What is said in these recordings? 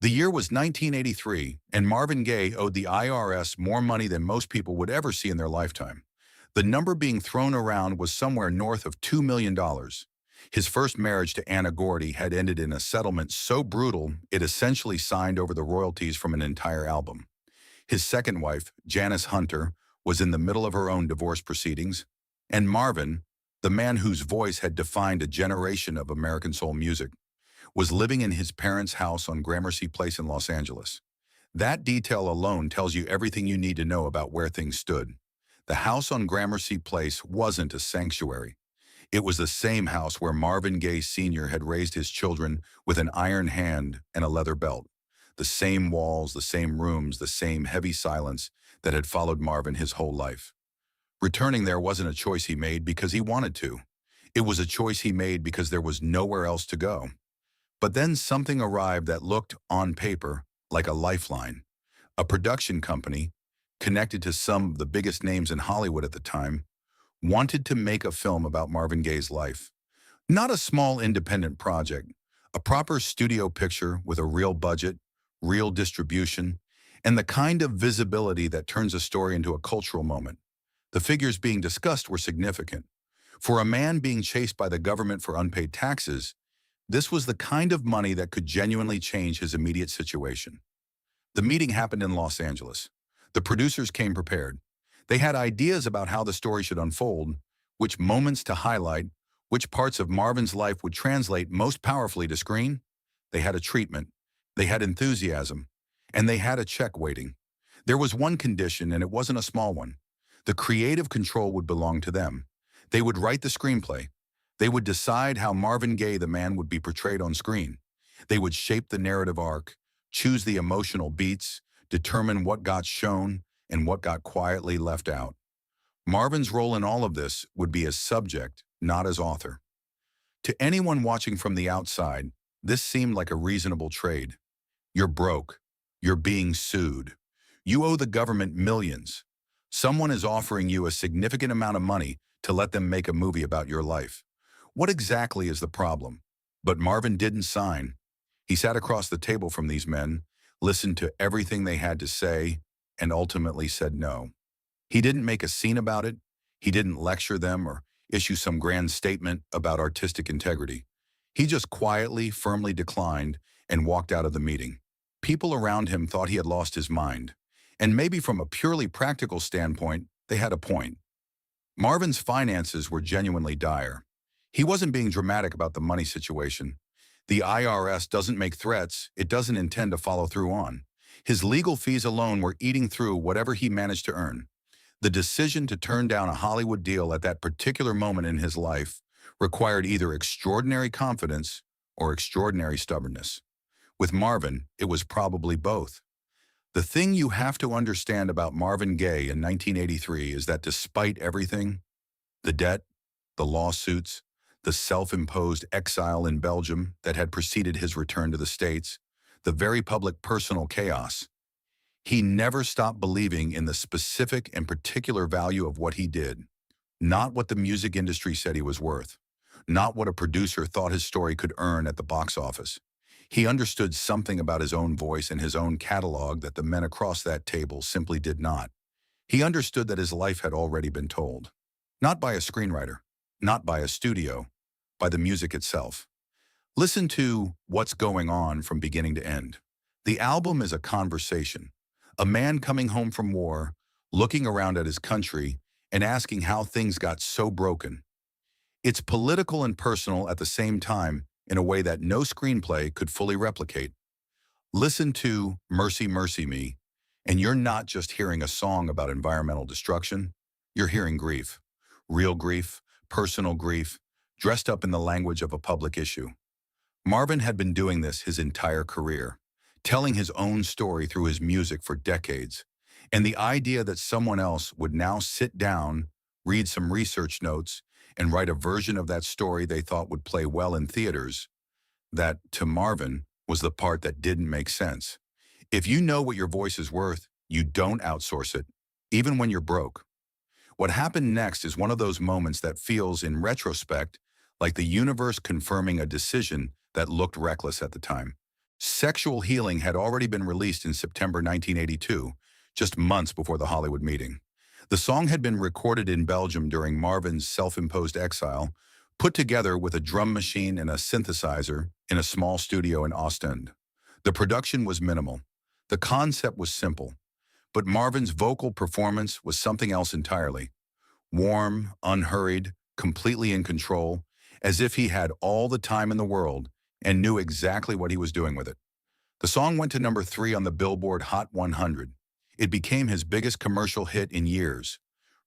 The year was 1983, and Marvin Gaye owed the IRS more money than most people would ever see in their lifetime. The number being thrown around was somewhere north of $2 million. His first marriage to Anna Gordy had ended in a settlement so brutal it essentially signed over the royalties from an entire album. His second wife, Janice Hunter, was in the middle of her own divorce proceedings, and Marvin, the man whose voice had defined a generation of American soul music, was living in his parents' house on Gramercy Place in Los Angeles. That detail alone tells you everything you need to know about where things stood. The house on Gramercy Place wasn't a sanctuary. It was the same house where Marvin Gaye Sr. had raised his children with an iron hand and a leather belt. The same walls, the same rooms, the same heavy silence that had followed Marvin his whole life. Returning there wasn't a choice he made because he wanted to. It was a choice he made because there was nowhere else to go. But then something arrived that looked, on paper, like a lifeline. A production company, connected to some of the biggest names in Hollywood at the time, wanted to make a film about Marvin Gaye's life. Not a small independent project, a proper studio picture with a real budget, real distribution, and the kind of visibility that turns a story into a cultural moment. The figures being discussed were significant. For a man being chased by the government for unpaid taxes, this was the kind of money that could genuinely change his immediate situation. The meeting happened in Los Angeles. The producers came prepared. They had ideas about how the story should unfold, which moments to highlight, which parts of Marvin's life would translate most powerfully to screen. They had a treatment, they had enthusiasm, and they had a check waiting. There was one condition, and it wasn't a small one. The creative control would belong to them. They would write the screenplay. They would decide how Marvin Gaye the man would be portrayed on screen. They would shape the narrative arc, choose the emotional beats, determine what got shown and what got quietly left out. Marvin's role in all of this would be as subject, not as author. To anyone watching from the outside, this seemed like a reasonable trade. You're broke. You're being sued. You owe the government millions. Someone is offering you a significant amount of money to let them make a movie about your life. What exactly is the problem? But Marvin didn't sign. He sat across the table from these men, listened to everything they had to say, and ultimately said no. He didn't make a scene about it. He didn't lecture them or issue some grand statement about artistic integrity. He just quietly, firmly declined and walked out of the meeting. People around him thought he had lost his mind. And maybe from a purely practical standpoint, they had a point. Marvin's finances were genuinely dire. He wasn't being dramatic about the money situation. The IRS doesn't make threats it doesn't intend to follow through on. His legal fees alone were eating through whatever he managed to earn. The decision to turn down a Hollywood deal at that particular moment in his life required either extraordinary confidence or extraordinary stubbornness. With Marvin, it was probably both. The thing you have to understand about Marvin Gaye in 1983 is that despite everything, the debt, the lawsuits, the self-imposed exile in Belgium that had preceded his return to the States, the very public personal chaos, he never stopped believing in the specific and particular value of what he did. Not what the music industry said he was worth. Not what a producer thought his story could earn at the box office. He understood something about his own voice and his own catalog that the men across that table simply did not. He understood that his life had already been told. Not by a screenwriter, not by a studio, by the music itself. Listen to What's Going On from beginning to end. The album is a conversation. A man coming home from war, looking around at his country, and asking how things got so broken. It's political and personal at the same time in a way that no screenplay could fully replicate. Listen to Mercy, Mercy Me, and you're not just hearing a song about environmental destruction, you're hearing grief. Real grief, personal grief, dressed up in the language of a public issue. Marvin had been doing this his entire career, telling his own story through his music for decades, and the idea that someone else would now sit down, read some research notes, and write a version of that story they thought would play well in theaters, that, to Marvin, was the part that didn't make sense. If you know what your voice is worth, you don't outsource it, even when you're broke. What happened next is one of those moments that feels, in retrospect, like the universe confirming a decision that looked reckless at the time. Sexual Healing had already been released in September 1982, just months before the Hollywood meeting. The song had been recorded in Belgium during Marvin's self-imposed exile, put together with a drum machine and a synthesizer in a small studio in Ostend. The production was minimal. The concept was simple. But Marvin's vocal performance was something else entirely. Warm, unhurried, completely in control, as if he had all the time in the world and knew exactly what he was doing with it. The song went to number 3 on the Billboard Hot 100. It became his biggest commercial hit in years.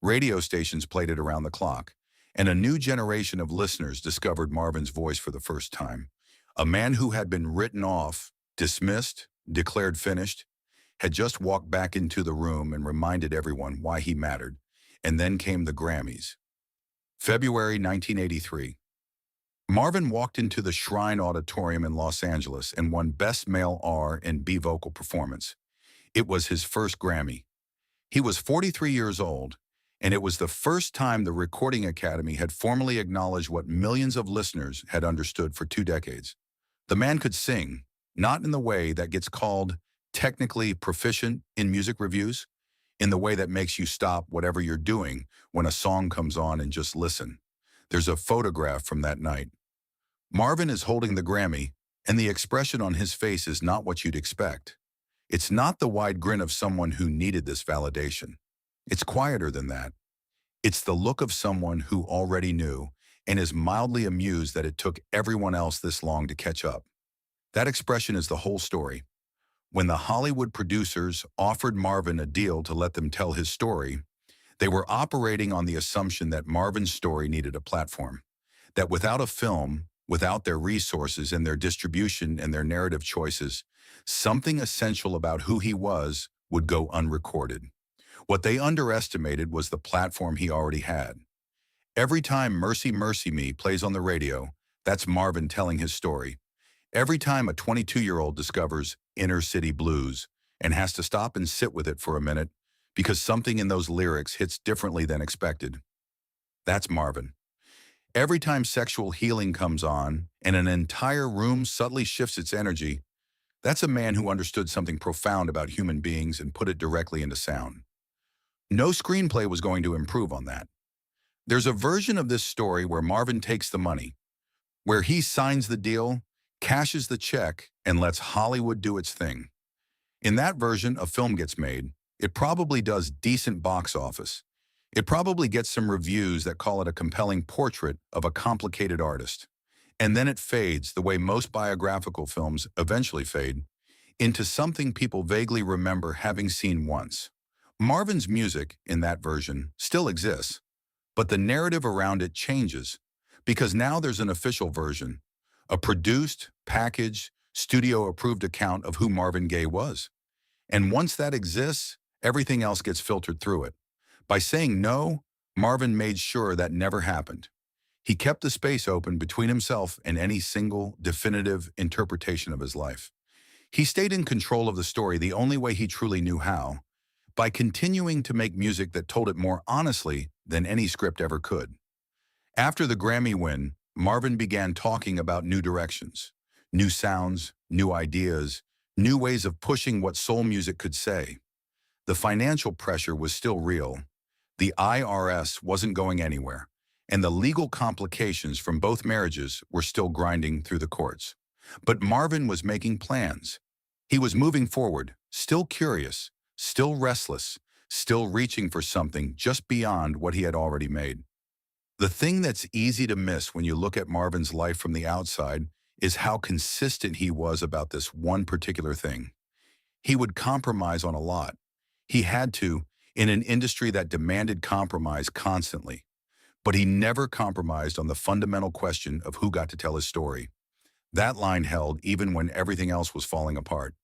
Radio stations played it around the clock, and a new generation of listeners discovered Marvin's voice for the first time. A man who had been written off, dismissed, declared finished, had just walked back into the room and reminded everyone why he mattered. And then came the Grammys. February 1983. Marvin walked into the Shrine Auditorium in Los Angeles and won Best Male R&B Vocal Performance. It was his first Grammy. He was 43 years old, and it was the first time the Recording Academy had formally acknowledged what millions of listeners had understood for 2 decades. The man could sing, not in the way that gets called technically proficient in music reviews, in the way that makes you stop whatever you're doing when a song comes on and just listen. There's a photograph from that night. Marvin is holding the Grammy, and the expression on his face is not what you'd expect. It's not the wide grin of someone who needed this validation. It's quieter than that. It's the look of someone who already knew and is mildly amused that it took everyone else this long to catch up. That expression is the whole story. When the Hollywood producers offered Marvin a deal to let them tell his story, they were operating on the assumption that Marvin's story needed a platform, that without a film, without their resources and their distribution and their narrative choices, something essential about who he was would go unrecorded. What they underestimated was the platform he already had. Every time Mercy Mercy Me plays on the radio, that's Marvin telling his story. Every time a 22-year-old discovers inner city blues and has to stop and sit with it for a minute because something in those lyrics hits differently than expected, that's Marvin. Every time Sexual Healing comes on and an entire room subtly shifts its energy, that's a man who understood something profound about human beings and put it directly into sound. No screenplay was going to improve on that. There's a version of this story where Marvin takes the money, where he signs the deal, cashes the check, and lets Hollywood do its thing. In that version, a film gets made. It probably does decent box office. It probably gets some reviews that call it a compelling portrait of a complicated artist. And then it fades, the way most biographical films eventually fade, into something people vaguely remember having seen once. Marvin's music, in that version, still exists, but the narrative around it changes, because now there's an official version, a produced, packaged, studio-approved account of who Marvin Gaye was. And once that exists, everything else gets filtered through it. By saying no, Marvin made sure that never happened. He kept the space open between himself and any single, definitive interpretation of his life. He stayed in control of the story the only way he truly knew how, by continuing to make music that told it more honestly than any script ever could. After the Grammy win, Marvin began talking about new directions, new sounds, new ideas, new ways of pushing what soul music could say. The financial pressure was still real. The IRS wasn't going anywhere, and the legal complications from both marriages were still grinding through the courts. But Marvin was making plans. He was moving forward, still curious, still restless, still reaching for something just beyond what he had already made. The thing that's easy to miss when you look at Marvin's life from the outside is how consistent he was about this one particular thing. He would compromise on a lot. He had to, in an industry that demanded compromise constantly. But he never compromised on the fundamental question of who got to tell his story. That line held even when everything else was falling apart.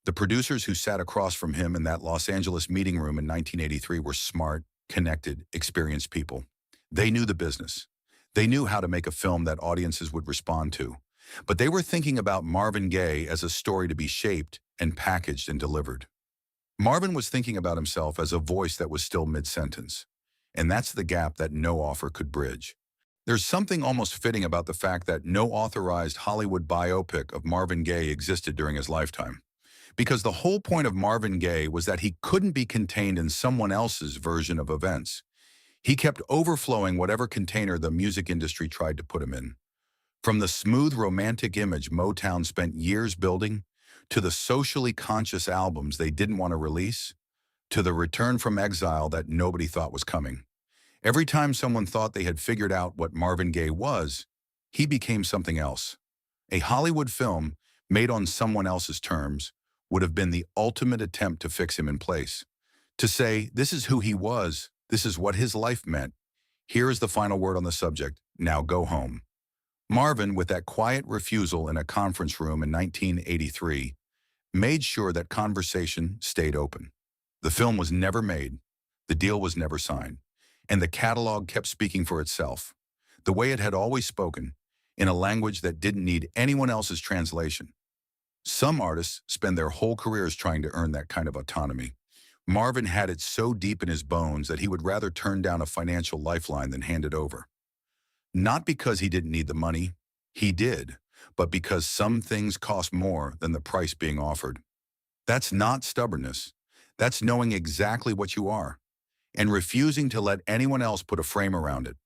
The producers who sat across from him in that Los Angeles meeting room in 1983 were smart, connected, experienced people. They knew the business. They knew how to make a film that audiences would respond to. But they were thinking about Marvin Gaye as a story to be shaped and packaged and delivered. Marvin was thinking about himself as a voice that was still mid-sentence. And that's the gap that no offer could bridge. There's something almost fitting about the fact that no authorized Hollywood biopic of Marvin Gaye existed during his lifetime. Because the whole point of Marvin Gaye was that he couldn't be contained in someone else's version of events. He kept overflowing whatever container the music industry tried to put him in. From the smooth romantic image Motown spent years building, to the socially conscious albums they didn't want to release, to the return from exile that nobody thought was coming. Every time someone thought they had figured out what Marvin Gaye was, he became something else. A Hollywood film made on someone else's terms would have been the ultimate attempt to fix him in place. To say, this is who he was, this is what his life meant. Here is the final word on the subject. Now go home. Marvin, with that quiet refusal in a conference room in 1983, made sure that conversation stayed open. The film was never made, the deal was never signed, and the catalog kept speaking for itself, the way it had always spoken, in a language that didn't need anyone else's translation. Some artists spend their whole careers trying to earn that kind of autonomy. Marvin had it so deep in his bones that he would rather turn down a financial lifeline than hand it over. Not because he didn't need the money, he did, but because some things cost more than the price being offered. That's not stubbornness. That's knowing exactly what you are and refusing to let anyone else put a frame around it.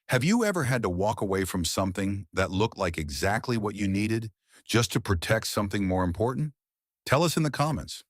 Have you ever had to walk away from something that looked like exactly what you needed just to protect something more important? Tell us in the comments.